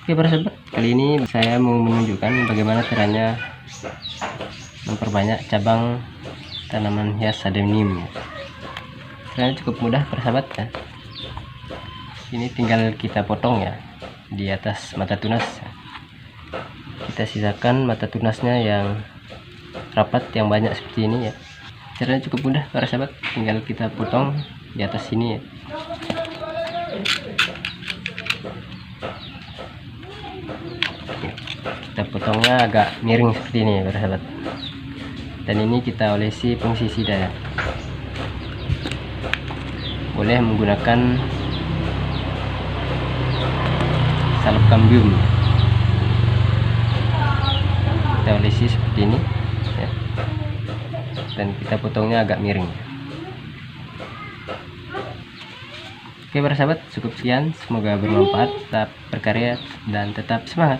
Oke para sahabat, kali ini saya mau menunjukkan bagaimana caranya memperbanyak cabang tanaman hias adenium. Caranya cukup mudah para sahabat ya. Ini tinggal kita potong ya di atas mata tunas. Kita sisakan mata tunasnya yang rapat, yang banyak seperti ini ya. Caranya cukup mudah para sahabat, tinggal kita potong di atas sini ya. Kita potongnya agak miring seperti ini ya para sahabat, dan ini kita olesi fungisida ya. Boleh menggunakan salep kambium, kita olesi seperti ini ya. Dan kita potongnya agak miring. Oke para sahabat, cukup sekian, semoga bermanfaat. Tetap berkarya dan tetap semangat.